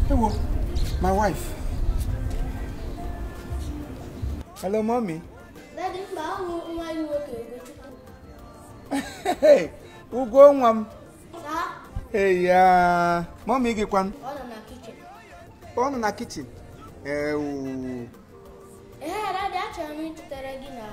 Hello, my wife. Hello, mommy. Daddy, why you okay? Hey, who go mom? Sir? Hey, mommy, get one. On in the kitchen. On in the kitchen. Daddy, actually, to tell you now.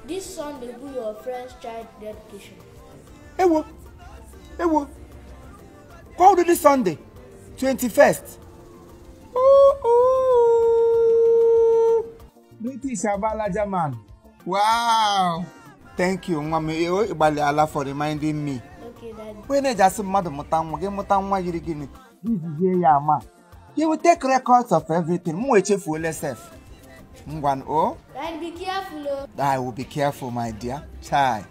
This Sunday will be your friend's child dedication. Hey, call this Sunday, 21st. British Abalaja man. Wow. Thank you, mommy. Allah for reminding me. Okay, Daddy. When I just madam Mutang, you will take records of everything. Daddy, be careful. I will be careful, my dear. Chai.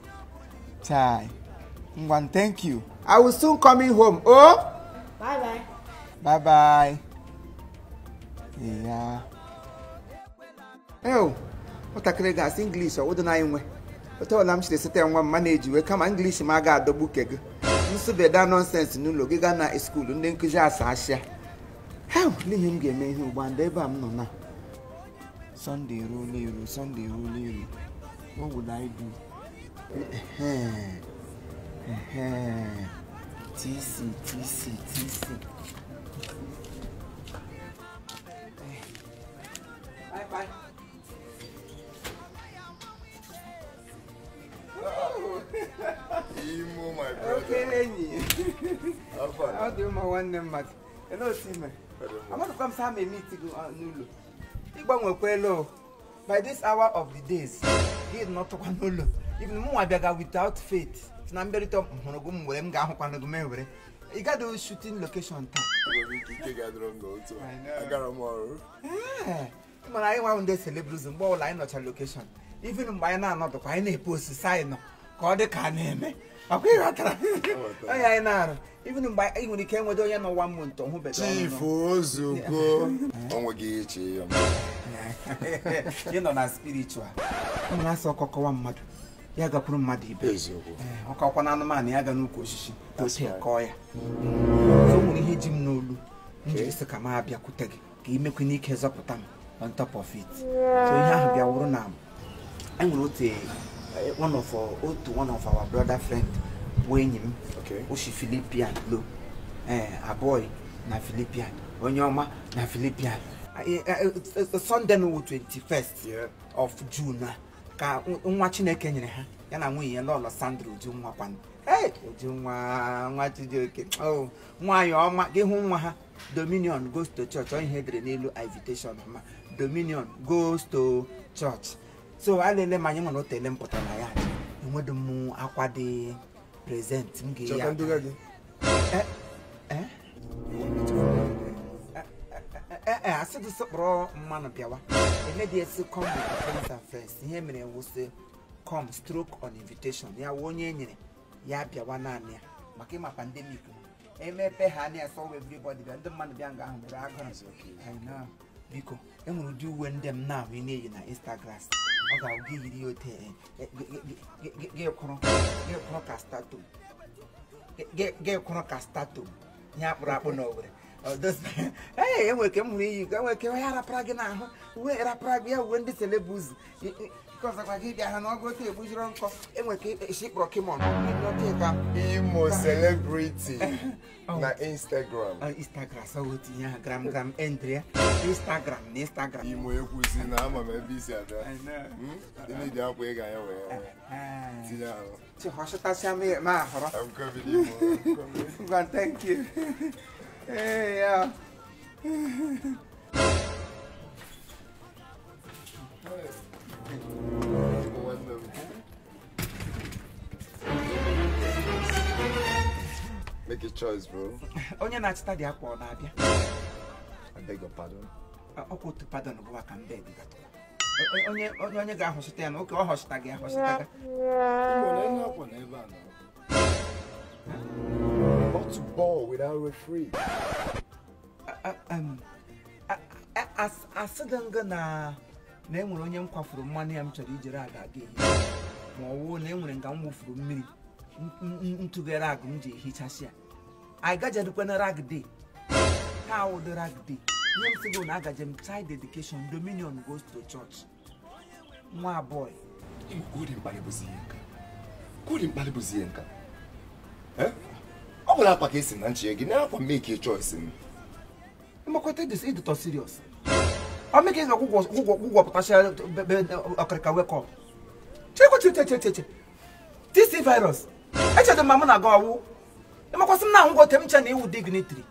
Thank you. I will soon coming home. Oh? Bye-bye. Bye-bye. Yeah. Oh, what a crazy English or wouldn't I? But all I'm still sitting one manage you. Come English, my God, the book. You should be that nonsense. No, look, at school and then Kuja. How? Let him get me who one day, but I'm not. Sunday rule. What would I do? TC. Bye. Imo, my brother. Okay, How do my one name, Matt? Hello, Simon. I'm going to come have a meeting on Nulu. By this hour of the days, he is not one Nulu. Even more without faith. You got those shooting location. I got more. But I want the celebrities and ball line not a location. Even by now, not the pioneer post sign. Call the car name. Okay, I know. Even by when he came with no 1 month on who better. Chief Ozuko. You know, not spiritual. I'm not so cocoa mad. Yaga put muddy base. Okakwana man, Yaga no kushi. Those here coy. So when he hit him no look, Mr. Kamabia could take. He make unique his up on top of it. So you have your own arm. I'm going to say one of our brother friend, Wayne, okay, Oshi Philippian, look, a boy, na Philippian, Onyoma, na Philippian. Sunday, 21st of June. Watching a Kenya, and I'm winning a lot of Sandro Jumwapan. Hey, Jumwa, what you do? Oh, why you get home? Dominion goes to church. I had the invitation. Dominion goes to church. So I let my young not tell them, but I had. You want the moon aquade present. I said this bro, man of Piawa. The lady said, come with friends and friends. Here, me will say, come, stroke on invitation. Ya one year, ya Piawa Nania. Makema pandemic. Pay honey, I saw everybody, and the man young and the I know. Because and will do when them now we need in Instagram. I'll give you get Castato. Yap rapping over it. Hey, we can we go a Prague now. Where a Prague when the celebus because I give you not go to a bush run and we keep a ship rock him on. Imo celebrity na Instagram. Instagram, so with gram entry. Instagram. Imo Kusina, I'm a busy. I know. You need help with a I'm coming. Thank you. Hey, yeah. Make a choice, bro. Only not study up on Abia. I beg your pardon. I'll put to pardon of work and beg that. Only got hostel, okay, or hostel. What's ball without referee? I said, I'm gonna name when you come from money. I'm to read again. More name when I move from me into the rag. I got you to rag day. How the rag day? Name to go na agajem child dedication. Dominion goes to church. My boy. Couldn't Balibuzienka. Eh? I will have a case in Nanchi again. Now for make a choice. I'm going to take this editor serious. I'm making a Google potential wake up. Check. This is virus. I tell the mamma go. I'm going to now go to dignity.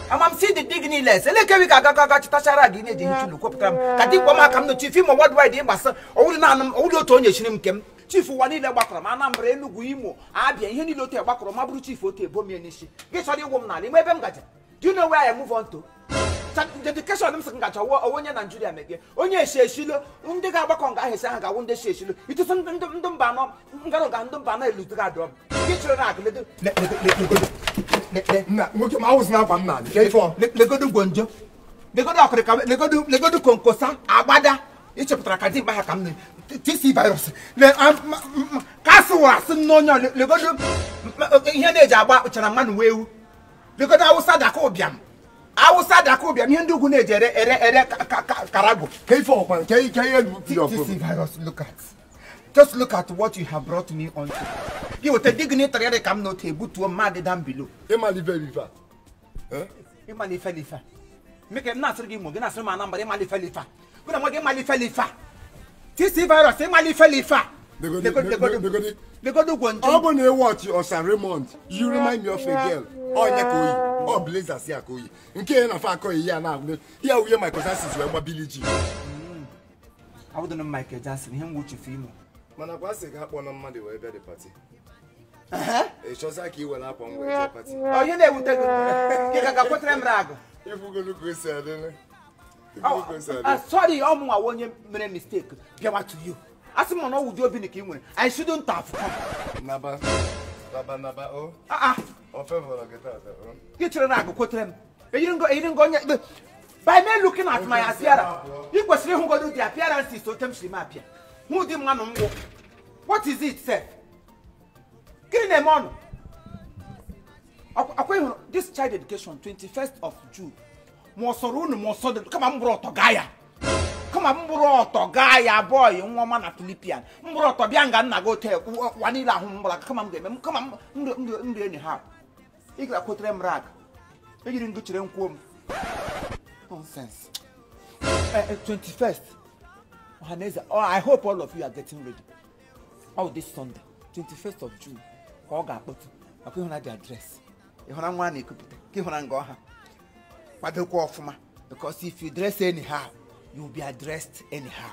I'm seeing the dignity-less. Let me go to Tashara Guinea to look up. I think Wama come to Chief him or what way they must all Nan, all Tony Shinkim, Chief Wanila Bakram, Anambre, Luguimo, Abia, Henny Lotte Bakram, Mabu Chief, Bomianishi. Guess what you woman, do you know where I move on to? The education of them got a one and Julia Megge. Only a shilo, Undegabakon, his anger, one day shilo. It is Ndum Bano, Ngarogandum Bana Lutradom. Get your rack, I was now one man. They go to Gonjo. They go to Concosa, Abada. Each of Trakati by a company. TC virus. Castle was no, they go to Yanejaba, which are a man will. Because I was Sadakobiam. I was Sadakobiam, Hindu Guneja, Carago. TC virus, look at. Just look at what you have brought me onto. You will take dignitary that come not able to a mad down below. Emali Felifa. Emali Felifa. Make a natural game, Mogana Suma number, Emali Felifa. When I'm going Emali Felifa. TC virus, Emali Felifa. They go to one. I'm going to watch you or San Raymond. You remind me of a girl. Oh, Nekoi. Oh, Blazer Siakoi. In case of Akoi, now. Here we are, my cousins were mobility. I wouldn't know Michael Johnson, him with you female. Man, I was a cap on Monday where the party. It's just like you went up on the party. Oh, you never take it. If we're going to go sad, sorry, I won't mistake. Get back to you. As someone who would be the king, I shouldn't have come. Naba, oh, or favor, get your rag, quote them. You didn't go yet. By men looking at my Asiara, you was who go to the appearances to tempt him up here. Who did man on walk? What is it, sir? Get them on. This child education, 21st of June. More sorrow, more sudden. Come on, brought to Gaia. Come on, brought to Gaia, boy, young woman at Philippian. Brought to Bianga, go tell Wanila Humbra. Come on, come on, anyhow. You got put them rag. You didn't go to them home. Nonsense. 21st. Oh, I hope all of you are getting ready. Oh, this Sunday, 21st of June. Koga put. I put on the address. You don't want to keep on going. But don't go off, because if you dress anyhow, you'll be addressed anyhow.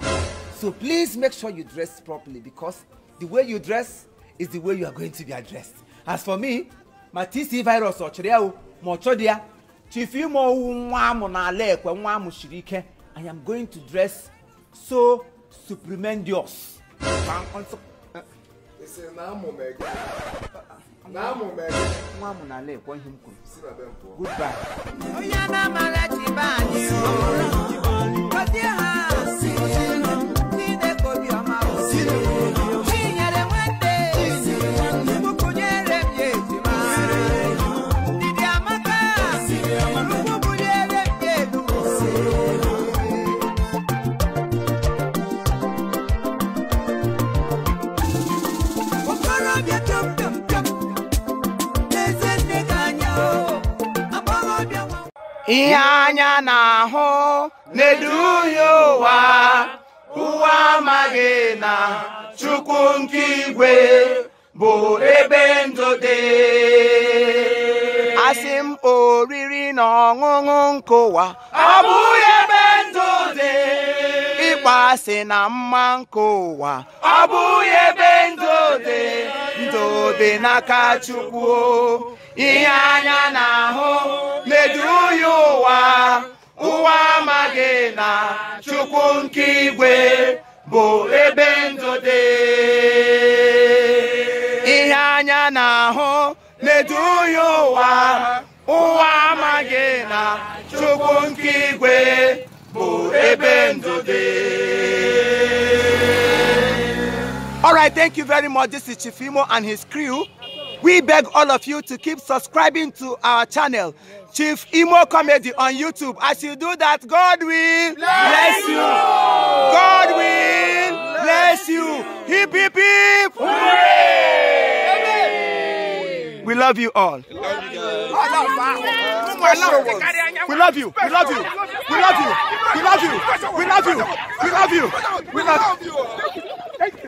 So please make sure you dress properly, because the way you dress is the way you are going to be addressed. As for me, my TC virus or Chireo, Mochodia. If you I am going to dress so supremendious. Iyanya na ho neduyo uwa magena chukunkigwe bo ebendode asim oriri na ọṅụṅụ nkowa abuye bendode ikpasi na mma nkowa abuye bendode ndode n'aka Chukwu Iyanya na ho neduyo uwa magena chukunkigwe bo ebendode Iyanya na ho neduyo uwa magena chukunkigwe bo ebendode. All right, thank you very much. This is Chifimo and his crew. We beg all of you to keep subscribing to our channel, Chief Imo Comedy on YouTube. As you do that, God will bless you. God will bless you. Hip, hip, hip. Hooray! We love you all. We love you. We love you. We love you. We love you. We love you. We love you. We love you. We love you.